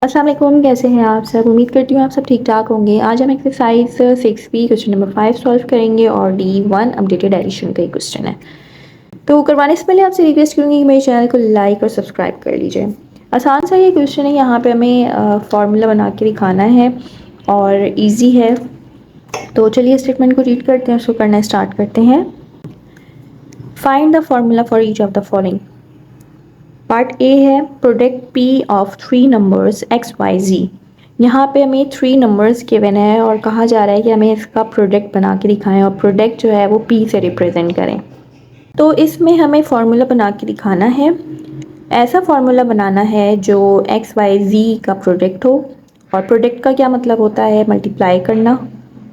अस्सलाम वालेकुम, कैसे हैं आप सब। उम्मीद करती हूँ आप सब ठीक ठाक होंगे। आज हम exercise 6B question number 5 solve करेंगे और D1 अपडेटेड एडिशन का ही क्वेश्चन है। तो करवाने से पहले आपसे रिक्वेस्ट करूँगी कि मेरे चैनल को लाइक और सब्सक्राइब कर लीजिए। आसान सा ये क्वेश्चन है, यहाँ पे हमें फार्मूला बना के दिखाना है और ईजी है। तो चलिए स्टेटमेंट को रीड करते हैं, उसको करना स्टार्ट करते हैं। Find the formula for each of the following. Part A है product P of 3 numbers x y z. यहाँ पे हमें 3 नंबर्स गिवन है और कहा जा रहा है कि हमें इसका प्रोडक्ट बना के दिखाएं और प्रोडक्ट जो है वो पी से रिप्रेजेंट करें। तो इसमें हमें फार्मूला बना के दिखाना है। ऐसा फार्मूला बनाना है जो एक्स वाई जी का प्रोडक्ट हो। और प्रोडक्ट का क्या मतलब होता है, मल्टीप्लाई करना।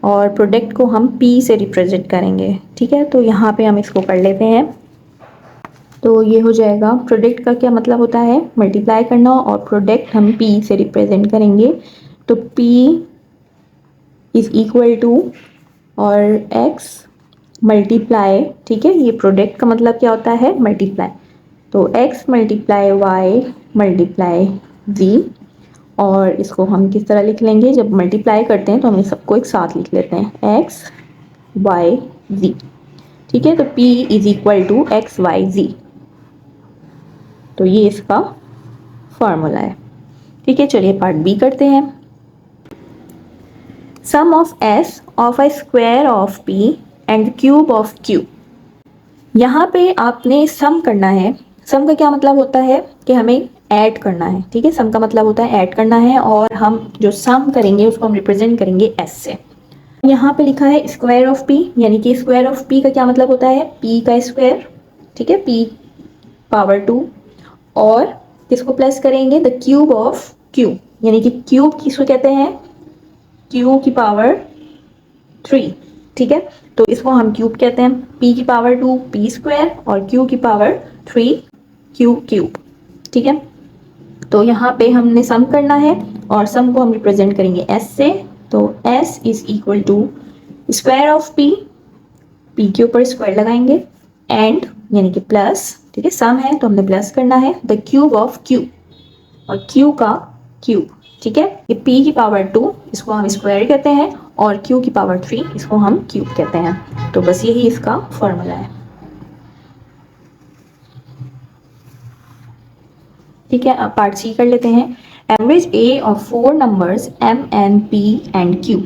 और प्रोडक्ट को हम पी से रिप्रेजेंट करेंगे। ठीक है, तो यहाँ पे हम इसको कर लेते हैं। तो ये हो जाएगा, प्रोडक्ट का क्या मतलब होता है, मल्टीप्लाई करना, और प्रोडक्ट हम पी से रिप्रेजेंट करेंगे। तो पी इज इक्वल टू और एक्स मल्टीप्लाई, ठीक है, ये प्रोडक्ट का मतलब क्या होता है, मल्टीप्लाई। तो एक्स मल्टीप्लाई वाई मल्टीप्लाई जी। और इसको हम किस तरह लिख लेंगे, जब मल्टीप्लाई करते हैं तो हम सबको एक साथ लिख लेते हैं, एक्स वाई जी। ठीक है, तो P is equal to x y z. तो ये इसका फॉर्मूला है। ठीक है, चलिए पार्ट बी करते हैं। Sum of S of a square of p and cube of q. यहाँ पे आपने सम करना है। सम का क्या मतलब होता है कि हमें ऐड करना है। ठीक है, सम का मतलब होता है ऐड करना है, और हम जो सम करेंगे उसको हम रिप्रेजेंट करेंगे एस से। यहाँ पे लिखा है स्क्वायर ऑफ पी, यानी कि स्क्वायर ऑफ पी का क्या मतलब होता है, पी का स्क्वायर। ठीक है, पी पावर 2। और किसको प्लस करेंगे, द क्यूब ऑफ क्यू, यानी कि क्यूब किसको कहते हैं, क्यू की पावर 3। ठीक है, तो इसको हम क्यूब कहते हैं। पी की पावर 2 पी स्क्वायर और क्यू की पावर 3 क्यू क्यूब। ठीक है, तो यहाँ पे हमने सम करना है और सम को हम रिप्रेजेंट करेंगे एस से। तो S is equal to square of P, P के ऊपर स्क्वायर लगाएंगे, एंड यानी कि प्लस। ठीक है, सम है तो हमने प्लस करना है, द क्यूब ऑफ क्यू, और क्यू का क्यूब। ठीक है, ये p की पावर 2 इसको हम स्क्वायर कहते हैं, और q की पावर 3 इसको हम क्यूब कहते हैं। तो बस यही इसका फॉर्मूला है। ठीक है, अब पार्ट सी कर लेते हैं। Average A of 4 numbers m n p and q।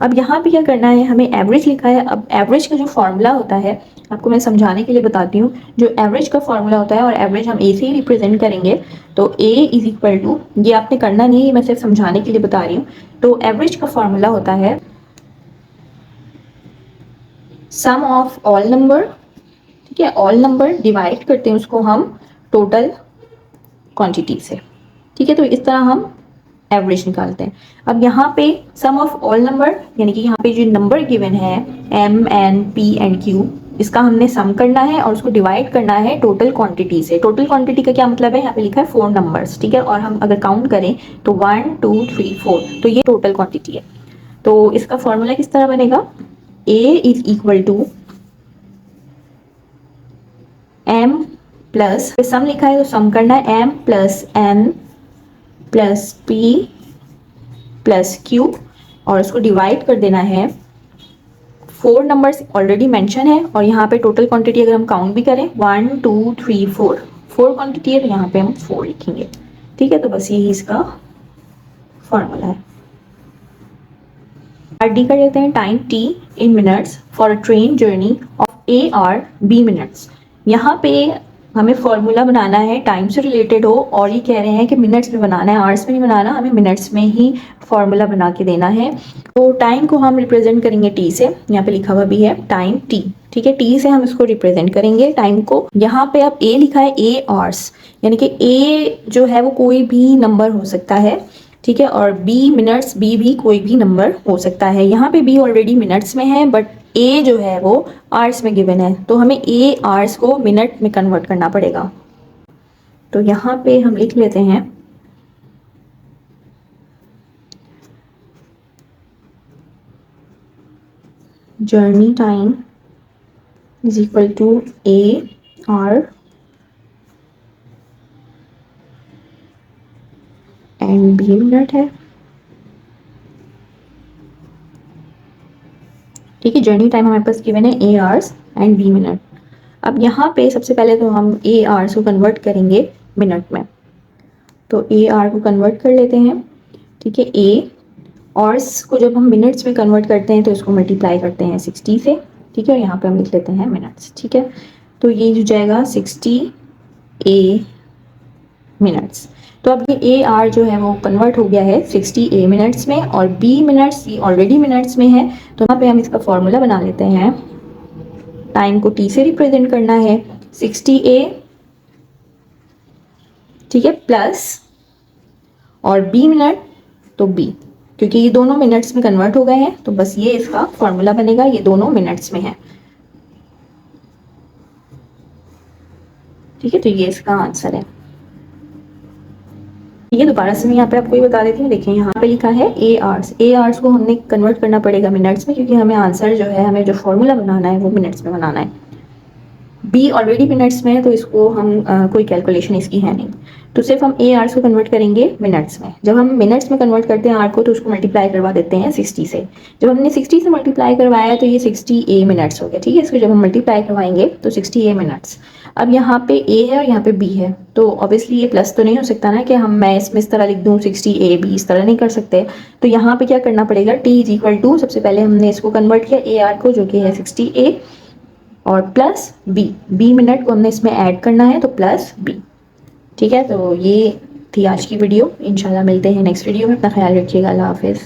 अब यहाँ पे क्या करना है, हमें एवरेज लिखा है। अब एवरेज का जो फॉर्मूला होता है, आपको मैं समझाने के लिए बताती हूँ। जो एवरेज का फॉर्मूला होता है, और एवरेज हम ए से ही रिप्रेजेंट करेंगे। तो ए इज इक्वल टू, ये आपने करना नहीं है, मैं सिर्फ समझाने के लिए बता रही हूँ। तो एवरेज का फॉर्मूला होता है सम ऑफ ऑल नंबर। ठीक है, ऑल नंबर डिवाइड करते हैं उसको हम टोटल क्वांटिटी से। ठीक है, तो इस तरह हम एवरेज निकालते हैं। अब यहाँ पे सम ऑफ ऑल नंबर, यानी कि यहाँ पे जो नंबर गिवन है m n p and q, इसका हमने सम करना है और उसको डिवाइड करना है टोटल क्वांटिटी से। टोटल क्वांटिटी का क्या मतलब है, यहाँ पे लिखा है 4 नंबर्स। ठीक है, और हम अगर काउंट करें तो 1 2 3 4, तो ये टोटल क्वांटिटी है। तो इसका फॉर्मूला किस तरह बनेगा, a is equal to m plus, sum लिखा है तो सम करना है, m plus n plus p plus q, और उसको डिवाइड कर देना है। 4 नंबर्स ऑलरेडी मेंशन है, और यहाँ पे टोटल क्वांटिटी अगर हम काउंट भी करें 1 2 3 4, 4 क्वांटिटी है, तो यहाँ पे हम 4 लिखेंगे। ठीक है, तो बस यही इसका फॉर्मूला है। पार्ट डी कर लेते हैं। Time T in minutes for a train journey of A R B minutes. यहाँ पे हमें फॉर्मूला बनाना है, टाइम से रिलेटेड हो, और ये कह रहे हैं कि मिनट्स में बनाना है, आवर्स में नहीं बनाना, हमें मिनट्स में ही फॉर्मूला बना के देना है। तो टाइम को हम रिप्रेजेंट करेंगे टी से, यहाँ पे लिखा हुआ भी है टाइम टी। ठीक है, टी से हम इसको रिप्रेजेंट करेंगे टाइम को। यहाँ पे अब ए लिखा है, ए आवर्स, यानी कि ए जो है वो कोई भी नंबर हो सकता है। ठीक है, और बी मिनट्स, बी भी कोई भी नंबर हो सकता है। यहाँ पे बी ऑलरेडी मिनट्स में है, बट ए जो है वो आवर्स में गिवन है, तो हमें ए आवर्स को मिनट में कन्वर्ट करना पड़ेगा। तो यहाँ पे हम लिख लेते हैं journey time is equal to A R and B minute है। ठीक है, जर्नी टाइम हमारे पास गिवन है A hours and B minute. अब यहाँ पे सबसे पहले तो हम ए आवर्स को कन्वर्ट करेंगे मिनट में, तो ए आर को कन्वर्ट कर लेते हैं। ठीक है, ए आवर्स को जब हम मिनट्स में कन्वर्ट करते हैं तो इसको मल्टीप्लाई करते हैं 60 से। ठीक है, और यहाँ पे हम लिख लेते हैं मिनट्स। ठीक है, तो ये जो जाएगा 60 ए मिनट्स। तो अब ये ए आर जो है वो कन्वर्ट हो गया है 60 ए मिनट्स में, और बी मिनट्स ये ऑलरेडी मिनट्स में है, तो यहाँ पे हम इसका फॉर्मूला बना लेते हैं। टाइम को टी से रिप्रेजेंट करना है, 60 ए, ठीक है, प्लस और बी मिनट तो बी, क्योंकि ये दोनों मिनट्स में कन्वर्ट हो गए हैं तो बस ये इसका फॉर्मूला बनेगा, ये दोनों मिनट्स में है। ठीक है, तो ये इसका आंसर है। ठीक है, दोबारा से मैं यहाँ पे आपको ये बता देती हूँ। देखिए यहाँ पे लिखा है ए आवर्स, ए आवर्स को हमने कन्वर्ट करना पड़ेगा मिनट्स में, क्योंकि हमें आंसर जो है, हमें जो फॉर्मूला बनाना है वो मिनट्स में बनाना है। बी ऑलरेडी मिनट्स में है तो इसको हम कोई कैलकुलेशन इसकी है नहीं, तो सिर्फ हम ए आर्स को कन्वर्ट करेंगे मिनट्स में। जब हम मिनट्स में कन्वर्ट करते हैं आर को तो उसको मल्टीप्लाई करवा देते हैं 60 से। जब हमने 60 से मल्टीप्लाई करवाया तो ये 60 ए मिनट्स हो गया। ठीक है, इसको जब हम मल्टीप्लाई करवाएंगे तो 60 ए मिनट्स। अब यहाँ पे ए है और यहाँ पे बी है, तो ऑब्वियसली ये प्लस तो नहीं हो सकता ना कि मैं इसमें इस तरह लिख दूँ 60 ए बी, इस तरह नहीं कर सकते। तो यहाँ पे क्या करना पड़ेगा, टी इज इक्वल टू, सबसे पहले हमने इसको कन्वर्ट किया ए आर को जो कि है 60 ए, और प्लस बी, बी मिनट को हमने इसमें ऐड करना है तो प्लस बी। ठीक है, तो ये थी आज की वीडियो। इंशाल्लाह मिलते हैं नेक्स्ट वीडियो में। अपना ख्याल रखिएगा। अल्लाह हाफिज़।